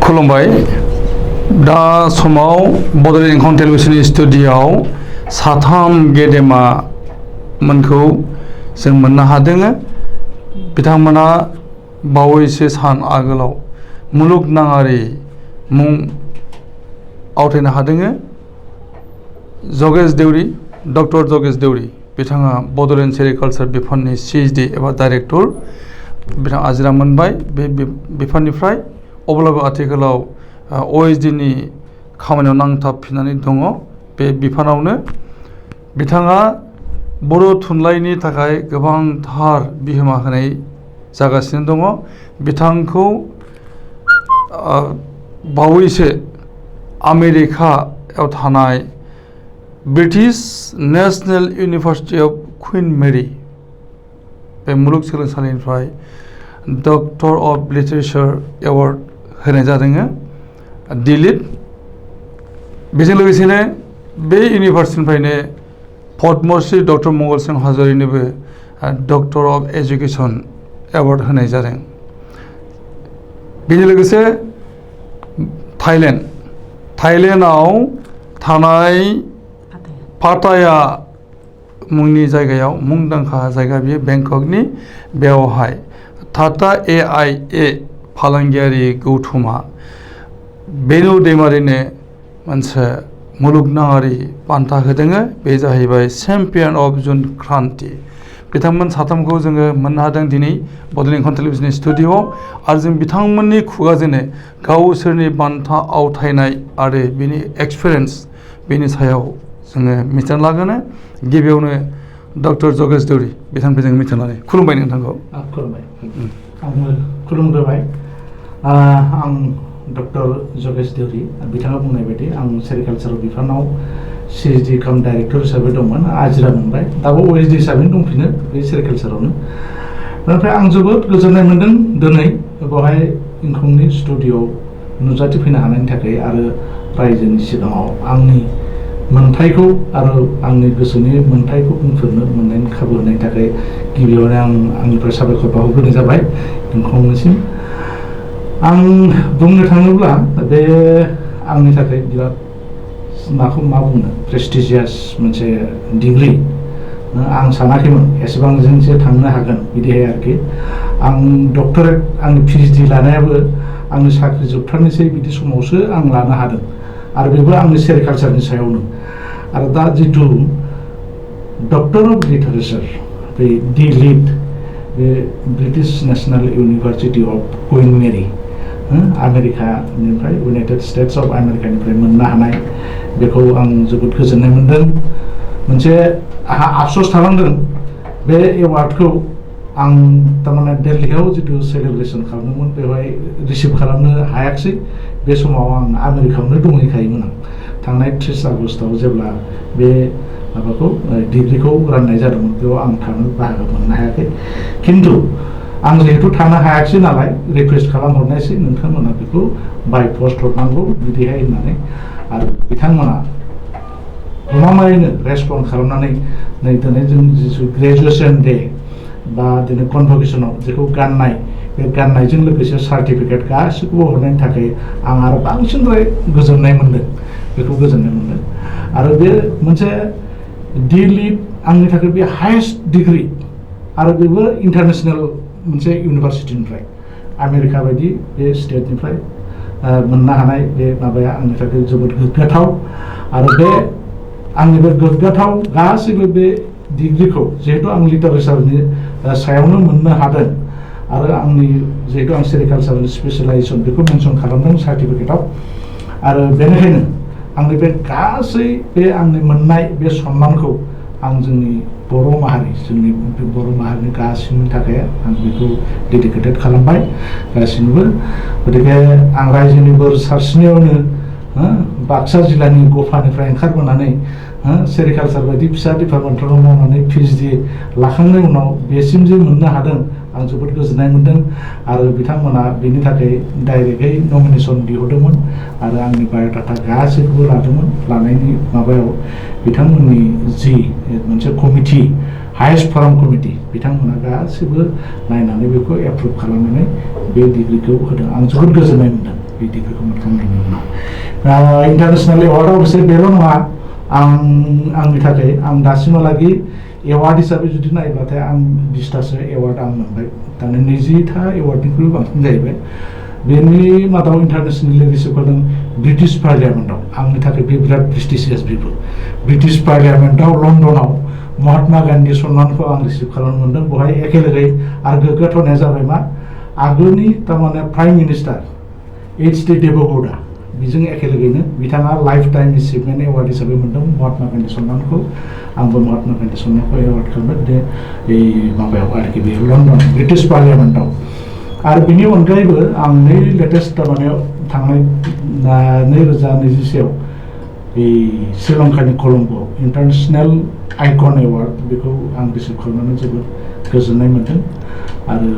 खुलुमबाय दा समाव बड'ल इंखं टेलिभिजन स्टुडिय'आव साथाम गेदेमा मोनखौ जों मोननो हादों। बिथांमोना बावैसो सान आगोलाव मुलुगनाङारि मुं आवथायनो हादों। जगेश देउरी डक्टर जगेश देउरी बिथाङा बड'लेण्ड सेरिकालचार बिफाननि PhD एबा डाइरेक्टर बिथाङा आजिरा मोनबाय बे बिफाननिफ्राय। अब्लाबो आथिखालाव OSD नि खामानियाव नांथाबफिननानै दङ। बे बिफानावनो बिथाङा बर' थुनलाइनि थाखाय गोबांथार बिहोमा होनाय जागासिनो दङ। बिथांखौ बावैसो आमेरिकायाव थानाय British national university of Queen Mary बे मुलुगसोलोंसालिनिफ्राय डक्टर अफ लिटारेचार एवार्ड होनाय जादों दिल्लीत। बेजों लोगोसेनो बे इउनिभार्सिटिनिफ्रायनो पद्मश्री डक्टर मंगलसिं हाज'रिनोबो डक्टर अफ एजुकेसन एवार्ड होनाय जादों। बेजों लोगोसे थाइलेण्डआव थानाय पाटाया मुंनि जायगायाव मुंदांखा जायगा बेयो बेंककनि बेवहाय टाटा AIA फालांगियारि गौथुमा बेनु दैमारिनो मोनसे मुलुगनाङारि बान्था होदों। बे जाहैबाय चेम्पियन अफ जुन क्रान्ति। बिथांमोन साथामखौ जोङो मोननो हादों दिनै बड'ल इंखं टेलिभिजन स्टुडिय'आव। आरो जों बिथांमोननि खुगाजोंनो गावसोरनि बान्था आवथायनाय आरो बिनि एक्सपिरियेन्स बेनि सायाव जोङो मिथिना लागोन। गिबियावनो डक्टर जगेश देउरी बिथांखौ जों मिथिना लायो। खुलुमबाय नोंथांखौ। खुलुमबाय। आङो खुलुमग्रोबाय। आं डक्टर जगेश देउरी बिथाङा बुंनाय बायदि आं सेरिकालचार बिफानाव PhD काम डाइरेक्टर हिसाबै दंमोन। आजिरा मोनबाय। दाबो OSD हिसाबैनो दंफिनो बे सेरिकालचारावनो। ओमफ्राय आं जोबोद गोजोननाय मोन्दों दिनै बेवहाय इंखंनि स्टुडिय'आव नुजाथिफैनो हानायनि थाखाय आरो रायजोनि सिगाङाव आंनि मोनथायखौ आरो आंनि गोसोनि मोनथायखौ बुंफोरनो मोननायनि खाबु होनायनि थाखाय गिबियावनो आं आंनिफ्राय साबायखर बावहरग्रोनाय जाबाय इंखंनिसिम। आं बुंनो थाङोब्ला बे आंनि थाखाय बिराद माखौ मा बुंनो प्रेस्टिजियास मोनसे डिग्री। आं सानाखैमोन एसेबां जोंसो थांनो हागोन बिदिहाय आरोखि। आं डक्टरेट आंनि PhD लानायाबो आंनि साख्रि जोबथारनोसै बिदि समावसो आं लानो हादों आरो बेबो आंनि सेरिकालचारनि सायावनो। आरो दा जिथु डक्टर अफ लिटारेचार बे DLit बे British national university of Queen Mary आमेरिकानिफ्राय इउनाइटेड स्टेट्स अफ आमेरिकानिफ्राय मोननो हानाय बेखौ आं जोबोद गोजोननाय मोन्दों। मोनसे आंहा आफस'स थालांदों बे एवार्डखौ आं थारमाने दिल्लीयाव जिथु सेलेब्रेसन खालामदोंमोन बेवहाय रिसिभ खालामनो हायाखिसै। बे समाव आं आमेरिकायावनो दंहैखायोमोन। आं थांनाय 30 आगस्टआव जेब्ला बे माबाखौ डिग्रीखौ राननाय जादोंमोन बेयाव आं थांनो बाहागो मोननो हायाखै। खिन्थु आं जिहेतु थांनो हायाखिसै नालाय रिकुवेस्ट खालामहरनायसै नोंथांमोना बेखौ बाय पस्ट हरनांगौ बिदिहाय होननानै। आरो बिथांमोना गमामायैनो रेसपन्ड खालामनानै नै दिनै जों जिथु ग्रेजुएसन डे बा दिनै कनभकेसनाव जेखौ गाननाय बे गाननायजों लोगोसे सार्टिफिकेट गासैखौबो हरनायनि थाखाय आं आरो बांसिनद्राय गोजोननाय मोन्दों। बेखौ गोजोननाय मोन्दों। आरो बे मोनसे DLit आंनि थाखाय बे हायेस्ट डिग्री आरो बेबो इन्टारनेसनेल मोनसे इउनिभार्सिटिनिफ्राय आमेरिका बायदि बे स्टेटनिफ्राय मोननो हानाय बे माबाया आंनि थाखाय जोबोद गोग्गाथाव। आरो बे आंनि बे गोग्गाथाव गासैबो बे डिग्रीखौ जिहेतु आं लिटारेचारनि सायावनो मोननो हादों आरो आंनि जिहेतु आं सेरिकालचारनि स्पेशलाइजेसन बेखौ मेनसन खालामदों सार्टिफिकेटआव। आरो बेनिखायनो आंनि बे गासै बे आंनि मोननाय बे सन्मानखौ आं जोंनि बर' माहारिनि गासैनि थाखाय आं बेखौ डेडिकेटेड खालामबाय गासैनोबो। गतिके आं रायजोनि बोर सारस्रिनायावनो बाक्सा जिल्लानि गफानिफ्राय ओंखारबोनानै सेरिकालचार बायदि फिसा डिपार्टमेन्टाव मावनानै PhD लाखांनायनि उनाव बेसिम जे मोननो हादों आं जोबोद गोजोननाय मोन्दों। आरो बिथांमोना बेनि थाखाय डाइरेक्टयै नमिनेसन बिहरदोंमोन आरो आंनि बाय'डाटा गासैखौबो लादोंमोन। लानायनि माबायाव बिथांमोननि जि मोनसे कमिटि हायेस्ट फराम कमिटि बिथांमोना गासैबो नायनानै बेखौ एप्रुभ खालामनानै बे डिग्रीखौ होदों। आं जोबोद गोजोननाय मोन्दों। बिदिफोरखौ मोनखांनायनि उनाव इन्टारनेसनेल एवार्डआव अबयसे बेल' नङा आंनि थाखाय आं दासिमहालागै एवार्ड हिसाबै जुदि नायोब्लाथाय आं 20थासो एवार्ड आं मोनबाय थारमाने 20था एवार्डनिख्रुइ बांसिन जाहैबाय बेनि मादाव इन्टारनेसनेल रिसिभ खालामदों ब्रिटिश पार्लियामेन्टआव आंनि थाखाय बे बिराद प्रेस्टिजियास बेबो ब्रिटिश पार्लियामेन्टआव लन्डनाव महात्मा गान्धी सन्मानखौ आं रिसिभ खालामनो मोनदों बेवहाय एखेलगे आरो गोग्गाथावनाया जाबाय मा आगोलनि थारमाने प्राइम मिनिस्टार H.D. देबगौड़ा बेजों एखेलगेनो बिथाङा लाइफ टाइम एचिभमेन्ट एवार्ड हिसाबै मोनदों महात्मा गान्धी सन्मानखौ आंबो महात्मा गान्धी सन्मानखौ एवार्ड खालामबाय बे माबायाव आरोखि बे लन्डन ब्रिटिश पार्लियामेन्टआव आरो बेनि अनगायैबो आं नै लेटेस्ट थारमाने थांनाय 2021आव बे श्रीलंकानि कलम्ब'आव इन्टारनेसनेल आइकन एवार्ड बेखौ आं रिसिभ खालामनानै जोबोद गोजोननाय मोन्दों आरो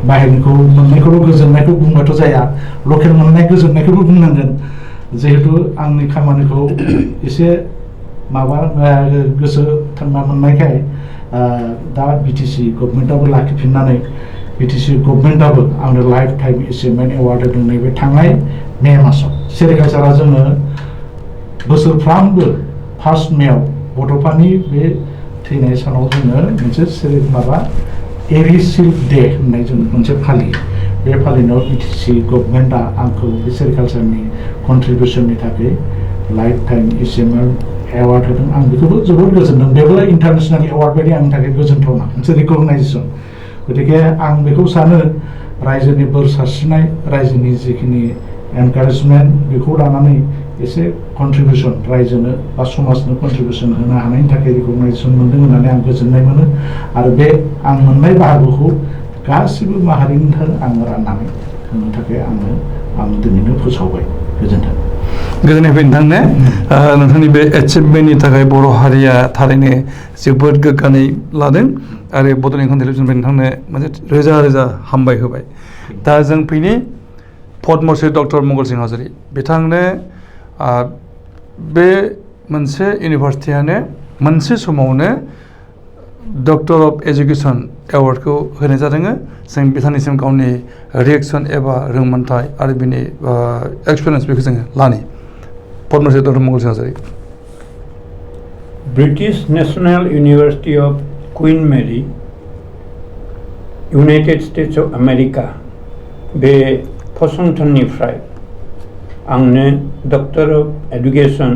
बाहेरनिखौ मोननायखौल' गोजोननायखौ बुंबाथ' जाया लकेल मोननाय गोजोननायखौबो बुंनांगोन जिहेतु आंनि खामानिखौ एसे माबा गोसो थांना मोननायखाय दा बिटिसि गभर्नमेन्टआबो लाखिफिननानै बिटिसि गभर्नमेन्टआबो आंनो लाइफ टाइम एचिभमेन्ट एवार्ड होदों नैबे थांनाय मे मासाव सेरिकालचारा जोङो बोसोरफ्रामबो 1 मेआव बड'फानि बे थैनाय सानाव जोङो मोनसे माबा एरि सिल्क डे होननाय जों मोनसे फालियो बे फालिनायाव बिटिसि गभर्नमेन्टआ आंखौ बे सेरिकालचारनि कन्ट्रिबिउसननि थाखाय लाइफ टाइम एचिभमेन्ट एवार्ड होदों आं बेखौबो जोबोद गोजोनदों बेबो इन्टारनेसनेल एवार्ड बायदि आंनि थाखाय गोजोनथावना मोनसे रिकगनाइजेसन गतिके आं बेखौ सानो रायजोनि बोर सारस्रिनाय रायजोनि जिखिनि एनकारेजमेन्ट बेखौ लानानै एसे कन्ट्रिबिउसन रायजोनो बा समाजनो कन्ट्रिबिउसन होनो हानायनि थाखाय रिकगनाइजेसन मोनदों होननानै आं गोजोननाय मोनो आरो बे आं मोननाय बाहागोखौ गासिबो माहारिनि आङो राननानै होनो थाखाय आं दिनैनो फोसावबाय गोजोन्थों गोजोननाय फैयो नोंथांनो नोंथांनि बे एचिभमेन्टनि थाखाय बर' हारिया थारैनो जोबोद गोग्गानाय लादों आरो बड'लेण्ड टेलिभिजननिफ्राय नोंथांनो मोनसे रोजा रोजा हामबाय होबाय दा जों फैनि पद्मश्री डक्टर मंगल सिं हाज'रि बिथांनो बे मोनसे इउनिभारसिटियानो मोनसे समावनो डक्टर अफ एजुकेसन एवार्डखौ होनाय जादों जों बिथांनिसिम गावनि रिएक्सन एबा रोंमोनथाय आरो बिनि एक्सपिरियेन्स बेखौ जोङो लानि पद्मश्री डक्टर मंगल सिं हाज'रि British national university of queen मेरी इउनाइटेड स्टेट्स अफ आमेरिका बे फसंथाननिफ्राय आंनो डक्टर अफ एडुकेसन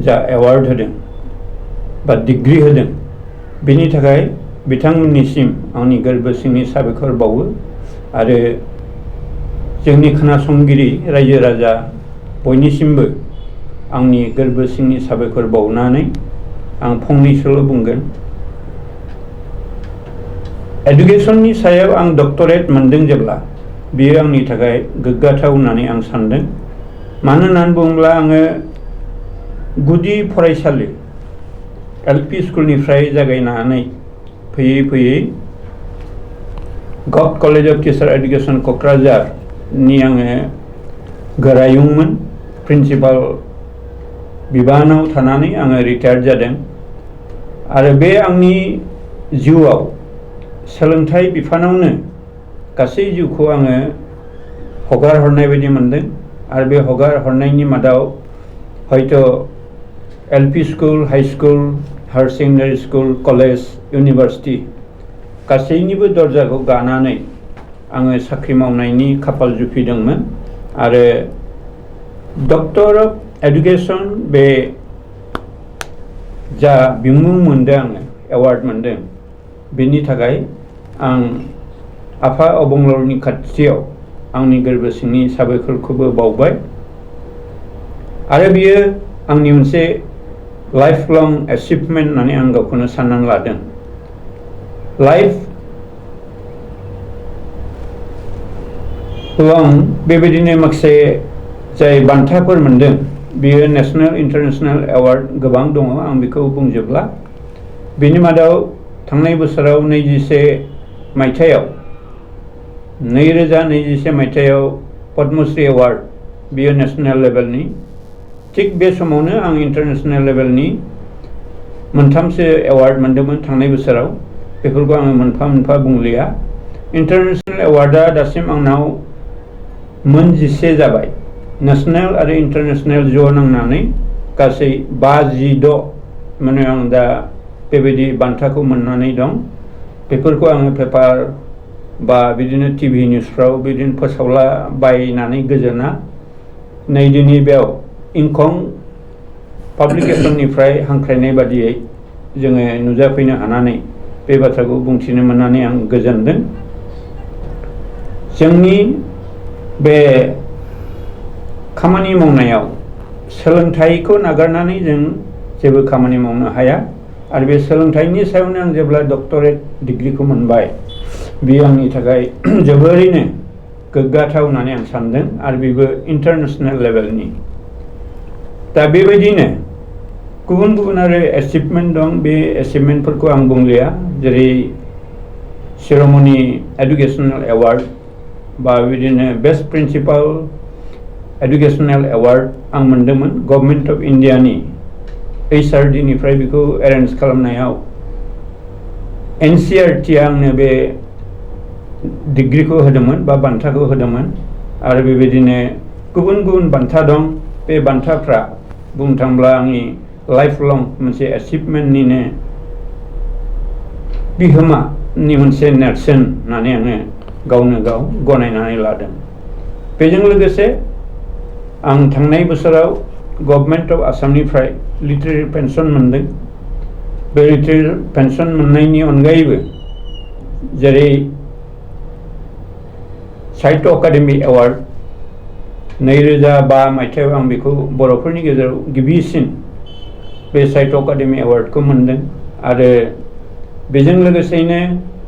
जा एवार्ड होदों बा डिग्री होदों बेनि थाखाय बिथांमोननिसिम आंनि गोरबो सिंनि साबायखर बावो आरो जोंनि खोनासंगिरि रायजो राजा बयनिसिमबो आंनि गोरबो सिंनि साबायखर बावनानै आं फंनैसोल' बुंगोन एडुकेसननि सायाव आं डक्टरेट मोनदों जेब्ला बेयो आंनि थाखाय गोग्गाथाव होननानै आं सानदों मानो होननानै बुङोब्ला आङो गुदि फरायसालि एलपि स्कुलनिफ्राय जागायनानै फैयै फैयै गभ कलेज अफ टिचार एडुकेसन क'क्राझारनि आङो गोरायुंमोन प्रिन्सिपाल बिबानाव थानानै आङो रिटायार्ड जादों आरो बे आंनि जिउआव सोलोंथाइ बिफानावनो गासै जिउखौ आङो हगार हरनाय बायदि मोनदों आरो बे हगार हरनायनि मादाव हयथ' LP school high school higher secondary school college university गासैनिबो दरजाखौ गानानै आङो साख्रि मावनायनि खाफाल जुफिदोंमोन आरो डक्टर अफ एडुकेसन बे जा बिमुं मोनदों आङो एवार्ड मोनदों बेनि थाखाय आं आफा अबंलावरिनि खाथियाव आंनि गोरबो सिंनि साबायखरखौबो बावबाय आरो बियो आंनि मोनसे लाइफ लं एचिभमेन्ट होननानै आं गावखौनो साननानै लादों लाइफ लं बेबायदिनो माखासे जाय बान्थाफोर मोनदों बेयो नेशनेल इन्टारनेशनेल एवार्ड गोबां दङ आं बेखौ बुंजोबला बेनि मादाव थांनाय बोसोराव 2021 मायथाइयाव पद्मश्री एवार्ड बियो नेशनेल लेभेलनि थिग बे समावनो आं इन्टारनेशनेल लेभेलनि मोनथामसो एवार्ड मोनदोंमोन थांनाय बोसोराव बेफोरखौ आङो मोनफा मोनफा बुंलिया इन्टारनेशनेल एवार्डआ दासिम आंनाव 11 जाबाय नेशनेल आरो इन्टारनेशनेल ज' नांनानै गासै 56 माने आं दा बेबायदि बान्थाखौ मोननानै दं बेफोरखौ आङो पेपार बा बिदिनो टिभि निउसफ्राव बिदिनो फोसावला बायनानै गोजोना नै दिनै बेयाव इंखं पाब्लिकेसननिफ्राय हांख्रायनाय बादियै जोङो नुजाफैनो हानानै बे बाथ्राखौ बुंथिनो मोननानै आं गोजोनदों जोंनि बे खामानि मावनायाव सोलोंथाइखौ नागारनानै जों जेबो खामानि मावनो हाया आरो बे सोलोंथाइनि सायावनो आं जेब्ला डक्टरेट डिग्रीखौ मोनबाय बेयो आंनि थाखाय जोबोरैनो गोग्गाथाव होननानै आं सानदों आरो बेबो इन्टारनेशनेल लेभेलनि दा बेबायदिनो गुबुन गुबुन आरो एचिभमेन्ट दं बे एचिभमेन्टफोरखौ आं बुंलिया जेरै शिर'मणि एडुकेसनेल एवार्ड बा बिदिनो बेस्ट प्रिन्सिपाल एडुकेसनेल एवार्ड आं मोनदोंमोन गभर्नमेन्ट अफ इन्डियानि HRD निफ्राय बेखौ एरेन्ज खालामनायाव NCERT आंनो बे डिग्रीखौ होदोंमोन बा बान्थाखौ होदोंमोन आरो बेबायदिनो गुबुन गुबुन बान्था दं बे बान्थाफ्रा बुंनो थांब्ला आंनि लाइफ लं मोनसे एचिभमेन्टनिनो बिहोमानि मोनसे नेरसोन होननानै आङो गावनो गाव गनायनानै लादों बेजों लोगोसे आं थांनाय बोसोराव गभर्नमेन्ट अफ आसामनिफ्राय लिटारेरि पेन्सन मोनदों बे लिटारेरि पेन्सन मोननायनि अनगायैबो जेरै साहित्य अकादेमि एवार्ड 2005 मायथाइयाव आं बेखौ बर'फोरनि गेजेराव गिबिसिन बे साहित्य अकादेमि एवार्डखौ मोनदों आरो बेजों लोगोसेयैनो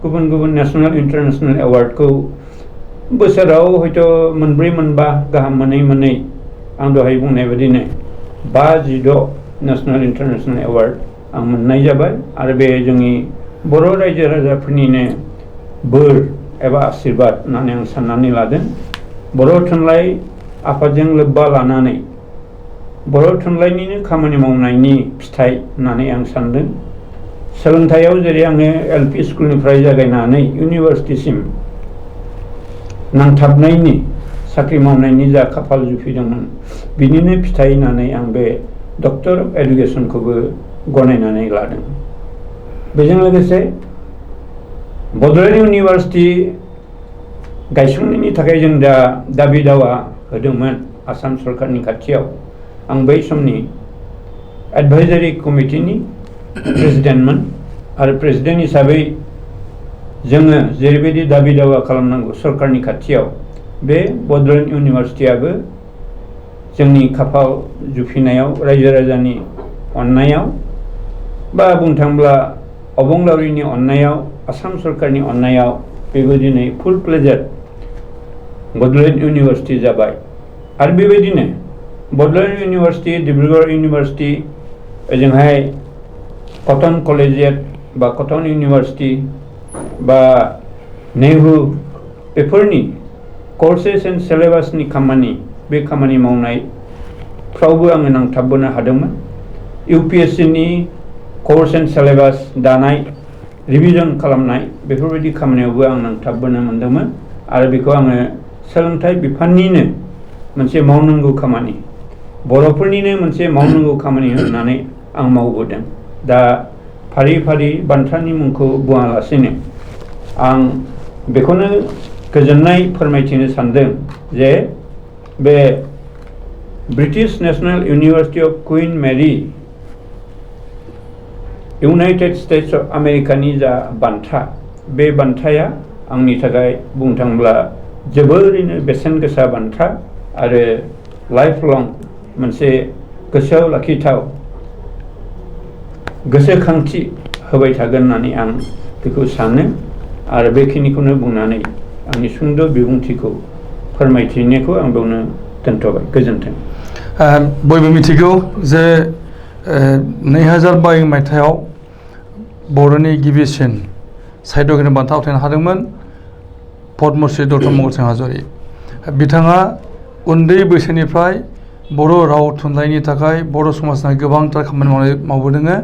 गुबुन गुबुन नेशनेल इन्टारनेशनेल एवार्डखौ बोसोराव हयथ' मोनब्रै मोनबा गाहाम मोनै आं दहाय बुंनाय बायदिनो 56 नेशनेल इन्टारनेशनेल एवार्ड आं मोननाय जाबाय आरो बे जोंनि बर' रायजो राजाफोरनिनो बोर एबा आशीर्बाद होननानै आं साननानै लादों बर' थुनलाइ आफादजों लोब्बा लानानै बर' थुनलाइनिनो खामानि मावनायनि फिथाइ होननानै आं सानदों सोलोंथाइयाव जेरै आङो LP स्कुलनिफ्राय जागायनानै इउनिभार्सिटिसिम नांथाबनायनि साख्रि मावनायनि जा खाफाल जुफिदोंमोन बिनिनो फिथाइ होननानै आं बे डक्टर अफ एडुकेसनखौबो गनायनानै लादों बेजों लोगोसे बड'ल इउनिभार्सिटि गायसंनायनि थाखाय जों दा दाबि दावा होदोंमोन आसाम सरकारनि खाथियाव आं बै समनि एडभाइजारि कमिटिनि प्रेसिडेन्टमोन आरो प्रेसिडेन्ट हिसाबै जोङो जेरैबायदि दाबि दावा खालामनांगौ सरकारनि खाथियाव बे बड'ल इउनिभार्सिटियाबो जोंनि खाफाल जुफिनायाव रायजो राजानि अननायाव बा बुंनो थाङोब्ला अबंलावरिनि अननायाव आसाम सरकारनि अननायाव बेबो दिनै फुल प्लेजेड बड'ल इउनिभार्सिटि जाबाय आरो बेबायदिनो बड'ल इउनिभार्सिटि डिब्रुगड़ इउनिभार्सिटि ओजोंहाय कटन कलेजियेट बा कटन इउनिभार्सिटि बा नेहरु बेफोरनि कर्सेस एन्ड सिलेबासनि खामानि बे खामानि मावनायफ्रावबो आङो नांथाबबोनो हादोंमोन UPSCनि कर्स एन्ड सिलेबास दानाय रिभिजन खालामनाय बेफोरबायदि खामानियावबो आं नांथाबबोनो मोनदोंमोन आरो बेखौ आङो सोलोंथाइ बिफाननिनो मोनसे मावनांगौ खामानि बर'फोरनिनो मोनसे मावनांगौ खामानि होननानै आं मावबोदों दा फारि फारि बान्थानि मुंखौ बुङालासेनो आं बेखौनो गोजोननाय फोरमायथिनो सानदों जे बे British national university of Queen Mary United States of आमेरिकानि जा बान्था बे बान्थाया आंनि थाखाय बुंनो थाङोब्ला जोबोरैनो बेसेन गोसा बान्था आरो लाइफ लं मोनसे गोसोआव लाखिथाव गोसोखांथि होबाय थागोन होननानै आं बेखौ सानो आरो बेखिनिखौनो बुंनानै आंनि सुंद' बिबुंथिखौ फोरमायथिनायखौ आं बेयावनो दोनथ'बाय गोजोन्थों बयबो मिथिगौ जे 2022 मायथाइयाव बर'नि गिबिसिन साहित्य अकादेमि बान्था आवथायनो हादोंमोन पद्मश्री डक्टर मंगलसिं हाज'वारि बिथाङा उन्दै बैसोनिफ्राय बर' राव थुनलाइनि थाखाय बर' समाजनि गोबांथार खामानि मावबोदों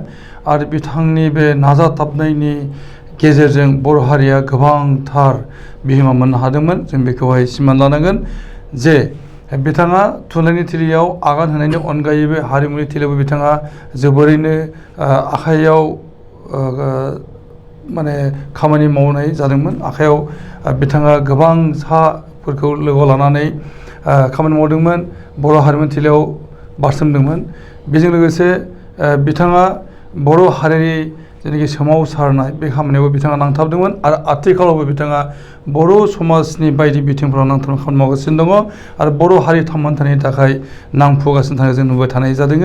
आरो बिथांनि बे नाजाथाबनायनि गेजेरजों बर' हारिया गोबांथार बिहोमा मोननो हादोंमोन जों बेखौहाय सिमान लानांगोन जे बिथाङा थुनलाइनि थिलियाव आगान होनायनि अनगायैबो हारिमुनि थिलियावबो बिथाङा जोबोरैनो आखाइयाव माने खामानि मावनाय जादोंमोन। आखाइयाव बिथाङा गोबां साफोरखौ लोगोआव लानानै खामानि मावदोंमोन, बर' हारिमुनि थिलियाव बारसोमदोंमोन। बेजों लोगोसे बिथाङा बर' हारिनि जेनाखि सोमावसारनाय बे खामानियावबो बिथाङा नांथाबदोंमोन आरो आथिखालावबो बिथाङा बर' समाजनि बायदि बिथिंफोराव नांथाबनानै खामानि मावगासिनो दङ आरो बर' हारि थांनानै थानायनि थाखाय नांफुगासिनो थानाय जों नुबाय थानाय जादों।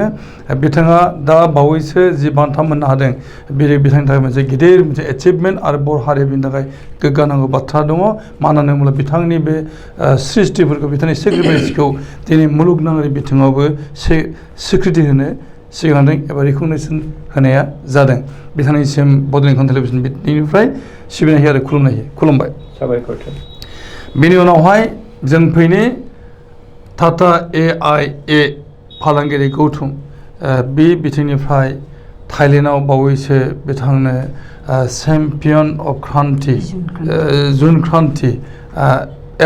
बिथाङा दा बावैसो जि बान्था मोननो हादों बे बिथांनि थाखाय मोनसे गिदिर मोनसे एचिभमेन्ट आरो बर' हारिया बिनि थाखाय गोग्गानांगौ बाथ्रा दङ। मानो होनोब्ला बिथांनि बे सृष्टिफोरखौ बिथांनि सेक्रिफाइसखौ दिनै मुलुगनाङारि बिथिङावबो स्वीकृति होनो सिगांदों एबा रिकगनाइसन होनाया जादों। बिथांनिसिम बड'लेण्ड खौरां टेलिभिजननिफ्राय सिबिनाय आरो खुलुमबाय। साबायखर। बेनि उनावहाय जों फैनि टाटा AIA फालांगियारि गौथुम बे बिथिंनिफ्राय थाइलेण्डआव बावैसो बिथांनो champion of Kranti June Kranti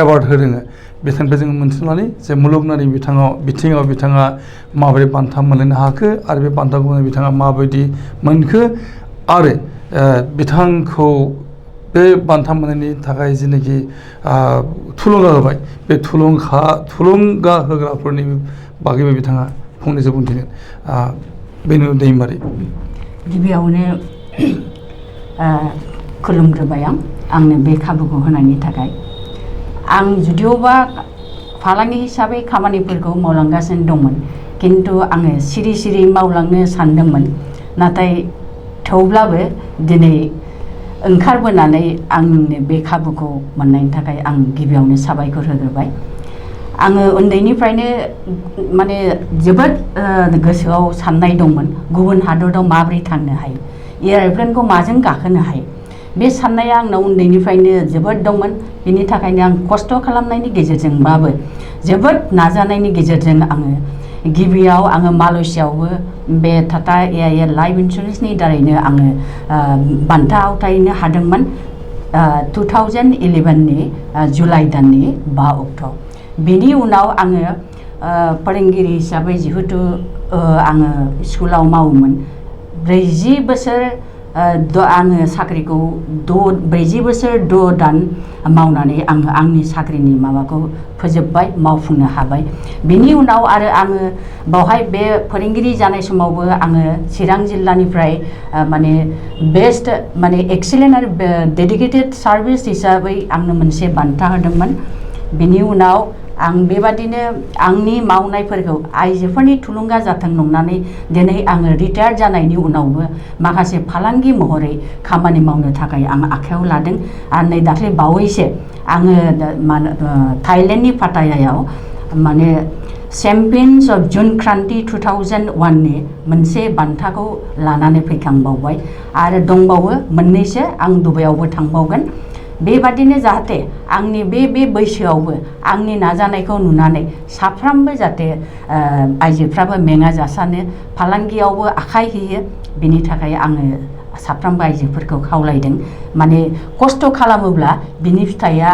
award होदों। बिथांनिफ्राय जों मोनथिनानै जे मुलुगनाङारि बिथिङाव बिथाङा माबोरै बान्था मोनलायनो हाखो आरो बे बान्थाखौ बिथाङा माबायदि मोनखो आरो बिथांखौ बे बान्था मोननायनि थाखाय जेनाखि थुलुंगा होबाय बे थुलुंगा होग्राफोरनि बागैबो बिथाङा फंनैसो बुंथिगोन। बेनो दैमारि। गिबियावनो खुलुमग्रोबाय आंनो बे खाबुखौ होनायनि थाखाय। आं जुदिअबा फालांगि हिसाबै खामानिफोरखौ मावलांगासिनो दंमोन, किन्तु आङो सिरि सिरि मावलांनो सानदोंमोन। नाथाय थेवब्लाबो दिनै ओंखारबोनानै आंनो बे खाबुखौ मोननायनि थाखाय आं गिबियावनो साबायखर होग्रोबाय। आङो उन्दैनिफ्रायनो माने जोबोद गोसोआव साननाय दंमोन गुबुन हादराव माबोरै थांनो हायो, एयारप्लेनखौ माजों गाखोनो हायो। बे साननाया आंनाव उन्दैनिफ्रायनो जोबोद दंमोन। बिनि थाखायनो आं खस्थ' खालामनायनि गेजेरजोंबाबो जोबोद नाजानायनि गेजेरजों आङो गिबियाव मालयेसियावबो बे टाटा AIA लाइफ इन्सुरेन्सनि दारैनो आङो बान्था आवथायनो हादोंमोन 2011 नि जुलाइ दाननि 5 अक्ट'। बेनि उनाव आङो फोरोंगिरि हिसाबै जिहेतु आङो स्कुलाव मावोमोन 40 बोसोर आङो साख्रिखौ 40 बोसोर 6 दान मावनानै आङो आंनि साख्रिनि माबाखौ फोजोबबाय, मावफुंनो हाबाय। बेनि उनाव आरो आङो बावहाय बे फोरोंगिरि जानाय समावबो आङो चिरां जिल्लानिफ्राय माने बेस्ट माने एक्सेलेन्ट आरो डेडिकेटेड सार्भिस हिसाबै आंनो मोनसे बान्था होदोंमोन। बेनि उनाव आं बेबादिनो आंनि मावनायफोरखौ आइजोफोरनि थुलुंगा जाथों नंनानै दिनै आङो रिटायार जानायनि उनावबो माखासे फालांगि महरै खामानि मावनो थाखाय आं आखायाव लादों। आरो नै दाख्लै बावैसो आङो थाइलेण्डनि पाटायायाव माने चेम्पियन्स अफ जुन क्रान्ति 2001 नि मोनसे बान्थाखौ लानानै फैखांबावबाय आरो दंबावो मोननैसो, आं दुबाइयावबो थांबावगोन। बेबादिनो जाहाथे आंनि बे बैसोआवबो आंनि नाजानायखौ नुनानै साफ्रोमबो जाहाथे आइजोफ्राबो मेङा जासानो फालांगियावबो आखाइ होयो। बिनि थाखाय आङो साफ्रोमबो आइजोफोरखौ खावलायदों, माने खस्थ' खालामोब्ला बिनि फिथाइया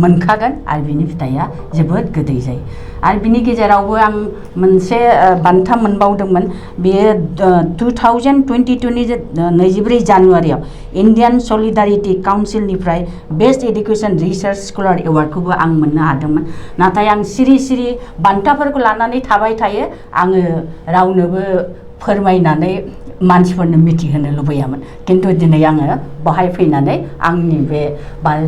मोनखागोन आरो बिनि फिथाइया जोबोद गोदै जायो। आरो बिनि गेजेरावबो आं मोनसे बान्था मोनबावदोंमोन। बेयो 2022 नि 24 जानुवारियाव इण्डियान सलिडारिटि काउन्सिलनिफ्राय बेस्ट एडुकेसन रिसार्च स्कलार एवार्डखौबो आं मोननो हादोंमोन। नाथाय आं सिरि सिरि बान्थाफोरखौ लानानै थाबाय थायो, आङो रावनोबो फोरमायनानै मानसिफोरनो मिथिहोनो लुबैयामोन। किन्तु दिनै आङो बाहाय फैनानै आंनि बे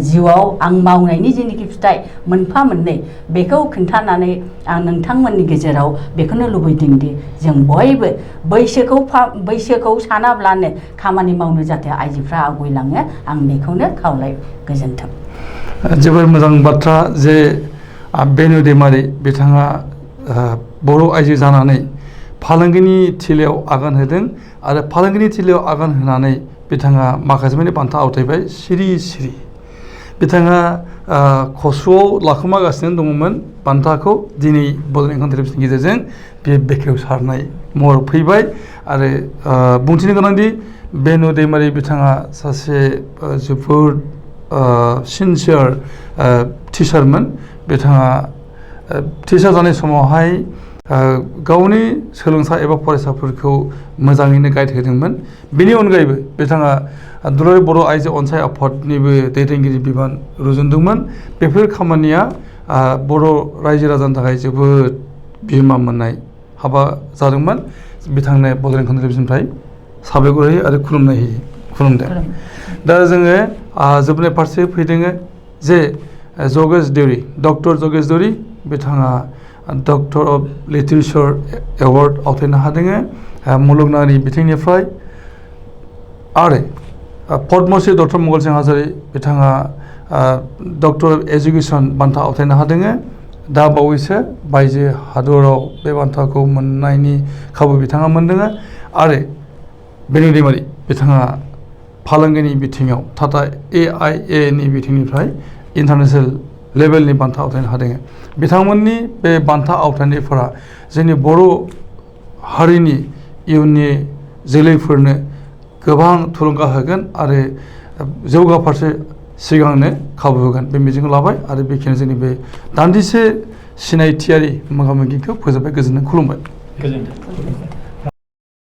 जिउआव आं मावनायनि जेनोखि फिथाइ मोनफा मोननै बेखौ खिन्थानानै आं नोंथांमोननि गेजेराव बेखौनो लुबैदों दि जों बयबो बैसोखौ सानाब्लानो खामानि मावनो जाहाथे आइजोफ्रा आवगायलाङो, आं बेखौनो खावलाय। गोजोन्थों। जोबोर मोजां बाथ्रा जे बेनु दैमारि बिथाङा बर' आइजो जानानै फालांगिनि थिलियाव आगान होदों आरो फालांगिनि थिलियाव आगान होनानै बिथाङा माखासे माने बान्था आवथायबाय सिरि सिरि। बिथाङा खसुआव लाखोमागासिनो दङमोन बान्थाखौ, दिनै बड'लेण्ड खौरां टेलिभिजननि गेजेरजों बे बेखेवसारनाय महराव फैबाय। आरो बुंथिनो गोनांदि बेनु दैमारि बिथाङा सासे जोबोद सिनसियार टिचारमोन। बिथाङा टिचार जानाय समावहाय गावनि सोलोंसा एबा फरायसाफोरखौ मोजाङैनो गाइड होदोंमोन। बेनि अनगायैबो बिथाङा दुलाराय बर' आइजो अनसाय आफादनिबो दैदेनगिरि बिबान रुजुनदोंमोन। बेफोर खामानिया बर' रायजो राजानि थाखाय जोबोद बिहोमा मोननाय हाबा जादोंमोन। बिथांनो बड'लेण्ड खौरां टेलिभिजननिफ्राय साबायखर होयो आरो खुलुमदों। दा जोङो जोबनाय फारसे फैदों जे जगेश देउरि, डक्टर जगेश देउरि बिथाङा डक्टर अफ लिटारेचार एवार्ड आवथायनो हादों मुलुगनाङारि बिथिंनिफ्राय। आरो पद्मश्री डक्टर मंगलसिं हाज'वारि बिथाङा डक्टर अफ एजुकेसन बान्था आवथायनो हादों। दा बावैसो बायजो हादराव बे बान्थाखौ मोननायनि खाबु बिथाङा मोनदों। आरो बेनि दैमारि बिथाङा फालांगिनि बिथिङाव टाटा AIA नि बिथिंनिफ्राय इन्टारनेसनेल लेभेलनि बान्था आवथायनो हादों। बिथांमोननि बे बान्था आवथायनायफोरा जोंनि बर' हारिनि इयुननि जोलैफोरनो गोबां थुलुंगा होगोन आरो जौगाफारसे सिगांनो खाबु होगोन बे मिजिंखौ लाबाय। आरो बेखिनि जोंनि बे दान्दिसे सिनायथियारि मोगा मोगिखौ फोजोबबाय। गोजोननाय खुलुमबाय। गोजोन्थों।